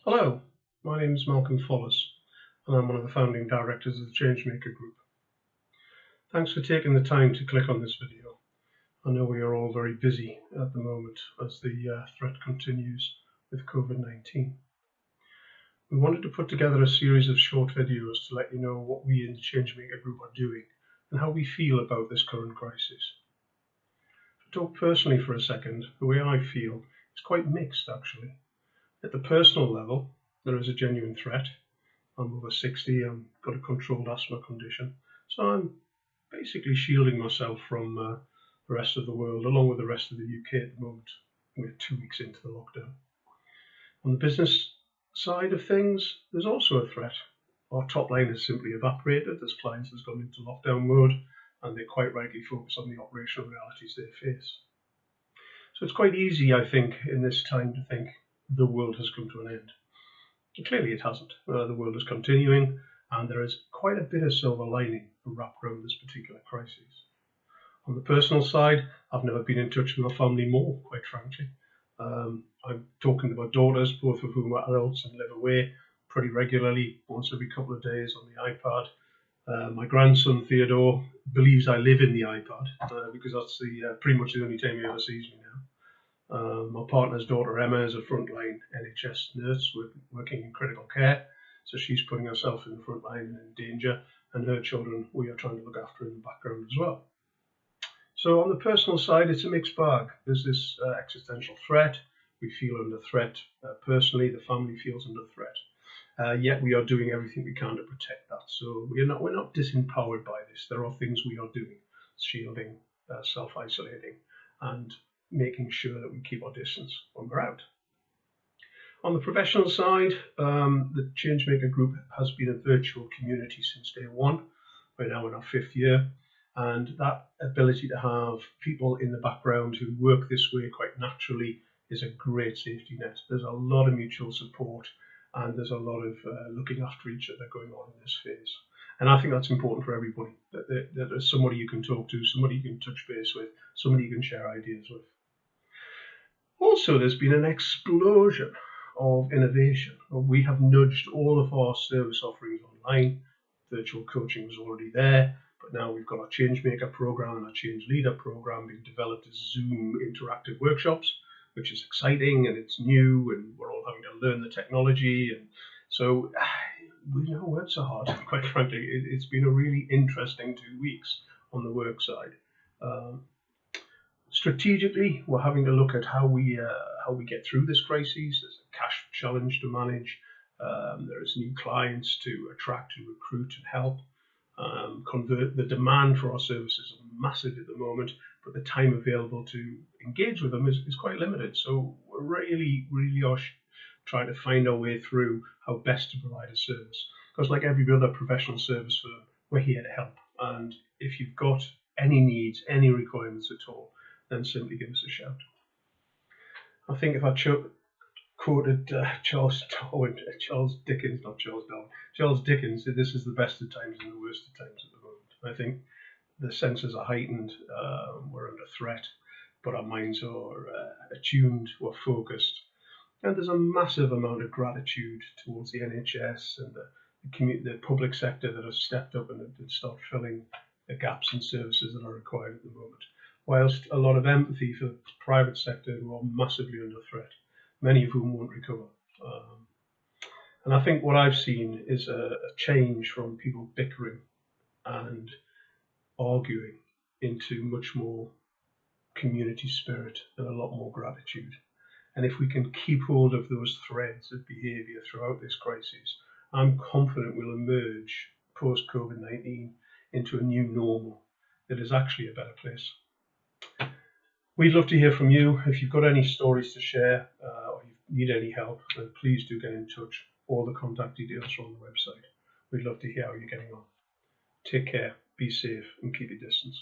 Hello, my name is Malcolm Follos, and I'm one of the founding directors of the Changemaker Group. Thanks for taking the time to click on this video. I know we are all very busy at the moment as the threat continues with COVID-19. We wanted to put together a series of short videos to let you know what we in the Changemaker Group are doing and how we feel about this current crisis. To talk personally for a second, the way I feel is quite mixed actually. At the personal level, there is a genuine threat. I'm over 60, I've got a controlled asthma condition, so I'm basically shielding myself from the rest of the world, along with the rest of the UK at the moment. We're 2 weeks into the lockdown. On the business side of things, there's also a threat. Our top line has simply evaporated as clients have gone into lockdown mode, and they quite rightly focus on the operational realities they face. So it's quite easy, I think, in this time to think the world has come to an end. Clearly it hasn't. The world is continuing, and there is quite a bit of silver lining wrapped around this particular crisis. On the personal side, I've never been in touch with my family more, quite frankly. I'm talking to my daughters, both of whom are adults and live away pretty regularly, once every couple of days on the iPad. My grandson Theodore believes I live in the iPad because that's pretty much the only time he ever sees me now. My partner's daughter Emma is a frontline NHS nurse working in critical care, so she's putting herself in the front line and in danger, and her children we are trying to look after in the background as well. So on the personal side, it's a mixed bag. There's this existential threat. We feel under threat personally. The family feels under threat. Yet we are doing everything we can to protect that. So we're not disempowered by this. There are things we are doing: shielding, self-isolating, and making sure that we keep our distance when we're out. On the professional side, the Changemaker Group has been a virtual community since day one. We're now in our 5th year, and that ability to have people in the background who work this way quite naturally is a great safety net. There's a lot of mutual support, and there's a lot of looking after each other going on in this phase. And I think that's important for everybody, that there's somebody you can talk to, somebody you can touch base with, somebody you can share ideas with. Also, there's been an explosion of innovation. We have nudged all of our service offerings online. Virtual coaching was already there, but now we've got our Changemaker program and our Change Leader program being developed as Zoom interactive workshops, which is exciting and it's new, and we're all having to learn the technology. And so we've never worked so hard, quite frankly. It's been a really interesting 2 weeks on the work side. Strategically, we're having to look at how we get through this crisis. There's a cash challenge to manage. There's new clients to attract and recruit and help. Convert. The demand for our services is massive at the moment, but the time available to engage with them is quite limited. So we're really are trying to find our way through how best to provide a service. Because like every other professional service firm, we're here to help. And if you've got any needs, any requirements at all, then simply give us a shout. I think if I quoted Charles Dickens, not Charles Darwin, Charles Dickens, this is the best of times and the worst of times at the moment. I think the senses are heightened, we're under threat, but our minds are attuned, we're focused. And there's a massive amount of gratitude towards the NHS and the public sector that have stepped up and start filling the gaps in services that are required at the moment. Whilst a lot of empathy for the private sector who are massively under threat, many of whom won't recover. And I think what I've seen is a change from people bickering and arguing into much more community spirit and a lot more gratitude. And if we can keep hold of those threads of behaviour throughout this crisis, I'm confident we'll emerge post-COVID-19 into a new normal that is actually a better place. We'd love to hear from you. If you've got any stories to share or you need any help, then please do get in touch. All the contact details are on the website. We'd love to hear how you're getting on. Take care, be safe, and keep your distance.